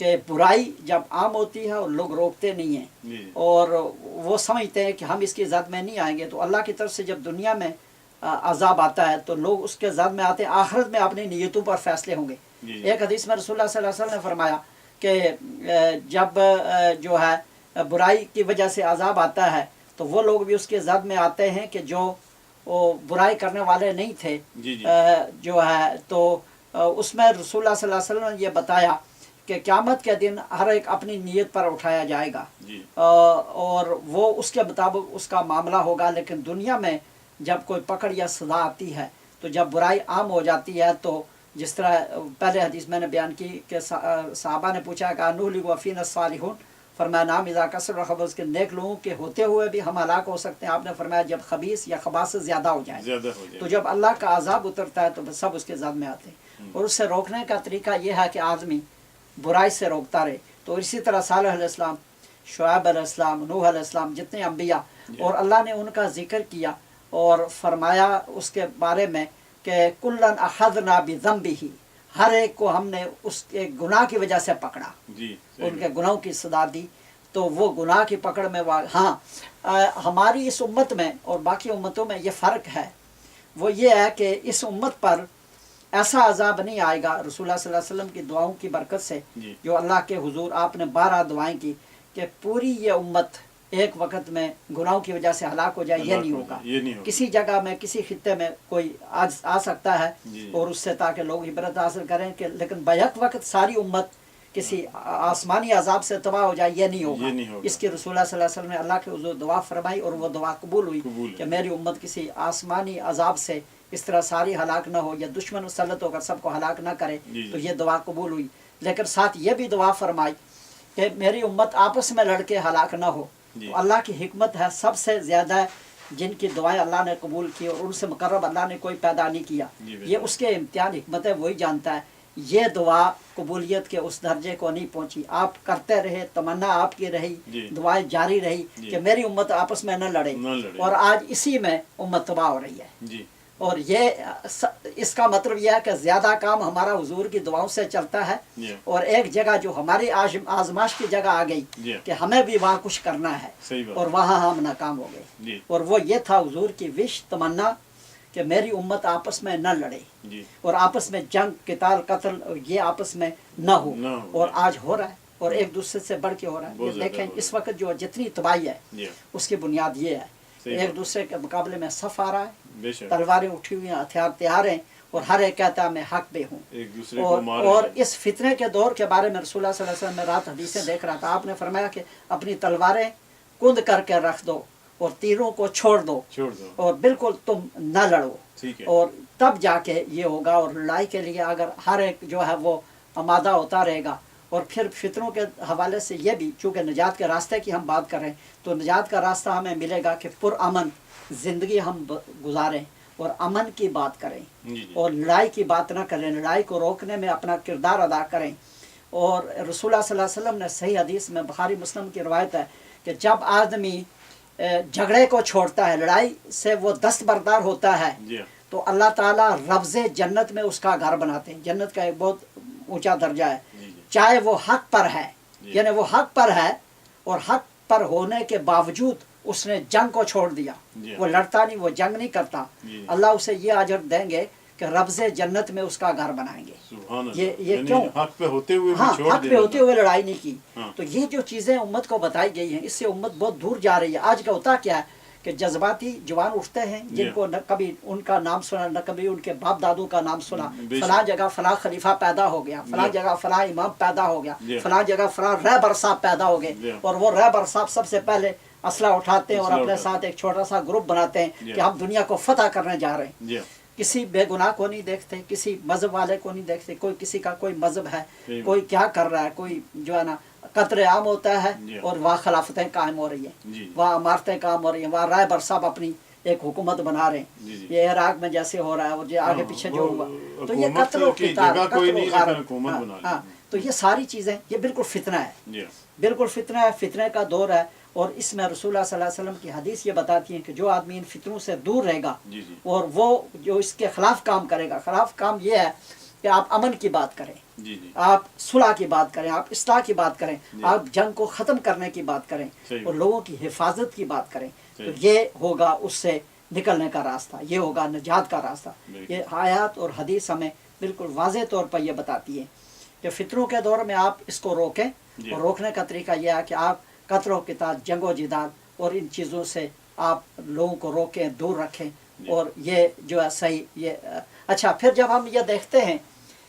کہ برائی جب عام ہوتی ہے اور لوگ روکتے نہیں ہیں اور وہ سمجھتے ہیں کہ ہم اس کی زد میں نہیں آئیں گے، تو اللہ کی طرف سے جب دنیا میں عذاب آتا ہے تو لوگ اس کے زد میں آتے ہیں، آخرت میں اپنی نیتوں پر فیصلے ہوں گے۔ ایک حدیث میں رسول اللہ صلی اللہ علیہ وسلم نے فرمایا کہ جب جو ہے برائی کی وجہ سے عذاب آتا ہے تو وہ لوگ بھی اس کے زد میں آتے ہیں کہ جو وہ برائی کرنے والے نہیں تھے، جو ہے تو اس میں رسول اللہ صلی اللہ علیہ وسلم نے یہ بتایا کہ قیامت کے دن ہر ایک اپنی نیت پر اٹھایا جائے گا اور وہ اس کے مطابق اس کا معاملہ ہوگا، لیکن دنیا میں جب کوئی پکڑ یا سزا آتی ہے تو جب برائی عام ہو جاتی ہے تو جس طرح پہلے حدیث میں نے بیان کی کہ صحابہ نے پوچھا کہ انہلک وفینا الصالحون، فرمایا نام اذا کثر الخبث، کے نیک لوگوں کے ہوتے ہوئے بھی ہم ہلاک ہو سکتے ہیں۔ آپ نے فرمایا جب خبیث یا خباثت زیادہ ہو جائے تو جب اللہ کا عذاب اترتا ہے تو سب اس کے ذات میں آتے ہیں، اور اس سے روکنے کا طریقہ یہ ہے کہ آدمی برائی سے روکتا رہے۔ تو اسی طرح صالح علیہ السلام، شعیب علیہ السلام، نوح علیہ السلام، جتنے انبیاء، اور اللہ نے ان کا ذکر کیا اور فرمایا اس کے بارے میں کہ کلن اخذنا بذنبہ، ہر ایک کو ہم نے اس کے گناہ کی وجہ سے پکڑا، ان کے گناہوں کی سزا دی۔ تو وہ گناہ کی پکڑ میں ہاں ہماری اس امت میں اور باقی امتوں میں یہ فرق ہے، وہ یہ ہے کہ اس امت پر ایسا عذاب نہیں آئے گا رسول اللہ صلی اللہ علیہ وسلم کی دعاؤں کی برکت سے، جو اللہ کے حضور آپ نے 12 دعائیں کی کہ پوری یہ امت ایک وقت میں گناہوں کی وجہ سے ہلاک ہو جائے، یہ نہیں ہوگا۔ کسی جگہ میں کسی خطے میں کوئی آ سکتا ہے اور اس سے تاکہ لوگ عبرت حاصل کریں کہ، لیکن بیک وقت ساری امت کسی آسمانی عذاب سے تباہ ہو جائے، یہ نہیں ہوگا۔ اس کی رسول اللہ صلی اللہ علیہ وسلم نے اللہ کے حضور دعا فرمائی اور وہ دعا قبول ہوئی کہ میری امت کسی آسمانی عذاب سے اس طرح ساری ہلاک نہ ہو، یا دشمن مسلط ہو کر سب کو ہلاک نہ کرے، تو یہ دعا قبول ہوئی۔ لیکن ساتھ یہ بھی دعا فرمائی کہ میری امت آپس میں لڑ کے ہلاک نہ ہو۔ تو اللہ کی حکمت ہے، سب سے زیادہ جن کی دعائیں اللہ نے قبول کی اور ان سے مقرب اللہ نے کوئی پیدا نہیں کیا، یہ اس کے امتحان حکمت ہے، وہی جانتا ہے۔ یہ دعا قبولیت کے اس درجے کو نہیں پہنچی، آپ کرتے رہے، تمنا آپ کی رہی، دعائیں جاری رہی کہ میری امت آپس میں نہ لڑے، اور آج اسی میں امت تباہ ہو رہی ہے۔ اور یہ اس کا مطلب یہ ہے کہ زیادہ کام ہمارا حضور کی دعاؤں سے چلتا ہے، اور ایک جگہ جو ہماری آزمائش کی جگہ آ گئی کہ ہمیں بھی وہاں کچھ کرنا ہے، اور وہاں ہم ناکام ہو گئے۔ اور وہ یہ تھا حضور کی وش، تمنا کہ میری امت آپس میں نہ لڑے اور آپس میں جنگ، قتال، قتل یہ آپس میں نہ ہو، اور آج ہو رہا ہے اور ایک دوسرے سے بڑھ کے ہو رہا ہے۔ یہ دیکھیں اس وقت جو جتنی تباہی ہے اس کی بنیاد یہ ہے، ایک دوسرے کے مقابلے میں صف آ رہا ہے، تلواریں اٹھی ہوئی ہیں، ہتھیار تیار ہیں، اور ہر ایک کہتا ہے میں حق پہ ہوں۔ اور اس فتنے کے دور کے بارے میں رسول اللہ صلی اللہ علیہ وسلم میں رات حدیثیں دیکھ رہا تھا، آپ نے فرمایا کہ اپنی تلواریں کند کر کے رکھ دو اور تیروں کو چھوڑ دو اور بالکل تم نہ لڑو، اور تب جا کے یہ ہوگا۔ اور لڑائی کے لیے اگر ہر ایک جو ہے وہ آمادہ ہوتا رہے گا، اور پھر فتنوں کے حوالے سے یہ بھی، چونکہ نجات کے راستے کی ہم بات کر رہے ہیں، تو نجات کا راستہ ہمیں ملے گا کہ پرامن زندگی ہم گزاریں اور امن کی بات کریں، اور لڑائی کی بات نہ کریں، لڑائی کو روکنے میں اپنا کردار ادا کریں۔ اور رسول اللہ صلی اللہ علیہ وسلم نے صحیح حدیث میں، بخاری مسلم کی روایت ہے کہ جب آدمی جھگڑے کو چھوڑتا ہے، لڑائی سے وہ دستبردار ہوتا ہے، تو اللہ تعالیٰ ربض جنت میں اس کا گھر بناتے ہیں۔ جنت کا ایک بہت اونچا درجہ ہے، چاہے وہ حق پر ہے، یعنی وہ حق پر ہے اور حق پر ہونے کے باوجود اس نے جنگ کو چھوڑ دیا، وہ لڑتا نہیں، وہ جنگ نہیں کرتا، اللہ اسے یہ اجر دیں گے کہ ربض جنت میں اس کا گھر بنائیں گے۔ یہ کیوں؟ حق پہ ہوتے ہوئے حق پہ ہوتے ہوئے لڑائی نہیں کی۔ تو یہ جو چیزیں امت کو بتائی گئی ہیں، اس سے امت بہت دور جا رہی ہے۔ آج کا ہوتا کیا ہے کہ جذباتی جوان اٹھتے ہیں، جن کو نہ کبھی ان کا نام سنا، نہ کبھی ان کے باپ دادوں کا نام سنا، فلاں جگہ فلاں خلیفہ پیدا ہو گیا، فلاں جگہ فلاں امام پیدا ہو گیا، فلاں جگہ فلاں رہبر صاحب پیدا ہو گئے، اور وہ رہبر صاحب سب سے پہلے اسلحہ اٹھاتے ہیں اور اپنے ساتھ ایک چھوٹا سا گروپ بناتے ہیں کہ ہم دنیا کو فتح کرنے جا رہے ہیں۔ کسی بے گناہ کو نہیں دیکھتے، کسی مذہب والے کو نہیں دیکھتے، کوئی کسی کا کوئی مذہب ہے، کوئی کیا کر رہا ہے، کوئی جو ہے نا قتل عام ہوتا ہے اور وہاں خلافتیں قائم ہو رہی ہیں، وہاں عمارتیں قائم ہو رہی ہیں، وہاں رائے بر صاحب اپنی ایک حکومت بنا رہے ہیں۔ یہ عراق میں جیسے ہو رہا ہے اور جو آگے پیچھے جو ہوا، تو یہ قتل و قتال، قتل و غارت، تو یہ ساری چیزیں، یہ بالکل فتنہ ہے، بالکل فتنہ ہے، فتنے کا دور ہے۔ اور اس میں رسول اللہ صلی اللہ علیہ وسلم کی حدیث یہ بتاتی ہے کہ جو آدمی ان فتنوں سے دور رہے گا اور وہ جو اس کے خلاف کام کرے گا، خلاف کام یہ ہے کہ آپ امن کی بات کریں, جی جی آپ صلح کی بات کریں, آپ اصلاح کی بات کریں, جی. آپ جنگ کو ختم کرنے کی بات کریں صحیح اور لوگوں کی حفاظت کی بات کریں, تو صحیح. یہ ہوگا اس سے نکلنے کا راستہ, یہ ہوگا نجات کا راستہ. بالکل. یہ آیات اور حدیث ہمیں بالکل واضح طور پر یہ بتاتی ہے کہ فطروں کے دور میں آپ اس کو روکیں, جی. اور روکنے کا طریقہ یہ ہے کہ آپ قتل و قتال, جنگ و جدال اور ان چیزوں سے آپ لوگوں کو روکیں, دور رکھیں, جی. اور یہ جو ہے صحیح. یہ اچھا, پھر جب ہم یہ دیکھتے ہیں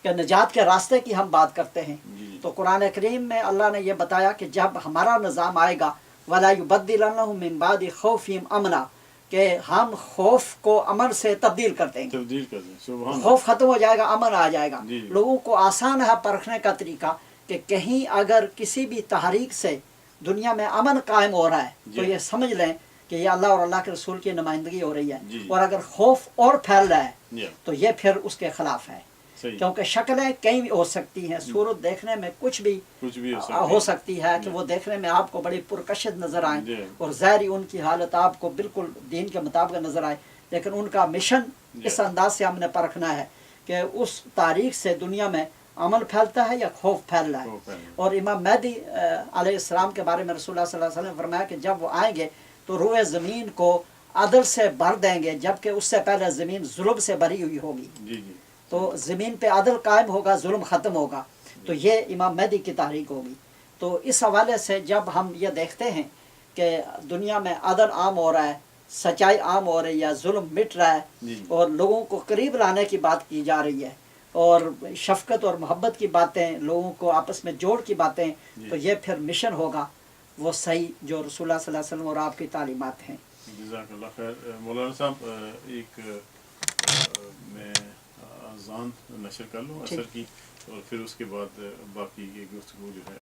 کہ نجات کے راستے کی ہم بات کرتے ہیں, جی. تو قرآن کریم میں اللہ نے یہ بتایا کہ جب ہمارا نظام آئے گا وَلَا يُبَدِّلَنَّهُم مِّن بَعْدِ خَوْفِهِمْ أَمْنًا, کہ ہم خوف کو امن سے تبدیل کر دیں گے, تبدیل کر دیں. سبحان خوف ختم ہو جائے گا, امن آ جائے گا. جی. لوگوں کو آسان ہے پرکھنے کا طریقہ کہ کہیں اگر کسی بھی تحریک سے دنیا میں امن قائم ہو رہا ہے تو جی. یہ سمجھ لیں کہ یہ اللہ اور اللہ کے رسول کی نمائندگی ہو رہی ہے, جی. اور اگر خوف اور پھیل رہا ہے جی. تو یہ پھر اس کے خلاف ہے, صحیح. کیونکہ شکلیں کئی ہو سکتی ہیں, صورت دیکھنے میں کچھ بھی ہو سکتی ہے کہ وہ دیکھنے میں آپ کو بڑی پرکشش نظر آئیں, جی. اور ظاہری ان کی حالت آپ کو بالکل دین کے مطابق نظر آئے, لیکن ان کا مشن اس انداز سے ہم نے پرکھنا ہے کہ اس تاریخ سے دنیا میں عمل پھیلتا ہے یا خوف پھیل رہا ہے. اور امام مہدی علیہ السلام کے بارے میں رسول اللہ صلی اللہ علیہ وسلم نے فرمایا کہ جب وہ آئیں گے تو روئے زمین کو عدل سے بھر دیں گے, جبکہ اس سے پہلے زمین ظلم سے بھری ہوئی ہوگی. جی جی. تو زمین پہ عدل قائم ہوگا, ظلم ختم ہوگا, تو یہ امام مہدی کی تحریک ہوگی. تو اس حوالے سے جب ہم یہ دیکھتے ہیں کہ دنیا میں عدل عام ہو رہا ہے, سچائی عام ہو رہی ہے, ظلم مٹ رہا ہے, اور لوگوں کو قریب لانے کی بات کی جا رہی ہے, اور شفقت اور محبت کی باتیں, لوگوں کو آپس میں جوڑ کی باتیں, تو یہ پھر مشن ہوگا وہ صحیح جو رسول اللہ صلی اللہ علیہ وسلم اور آپ کی تعلیمات ہیں. جزاک اللہ خیر. مولانا صاحب, ایک میں اذان نشر کر لوں اثر کی, اور پھر اس کے بعد باقی یہ گفتگو جو ہے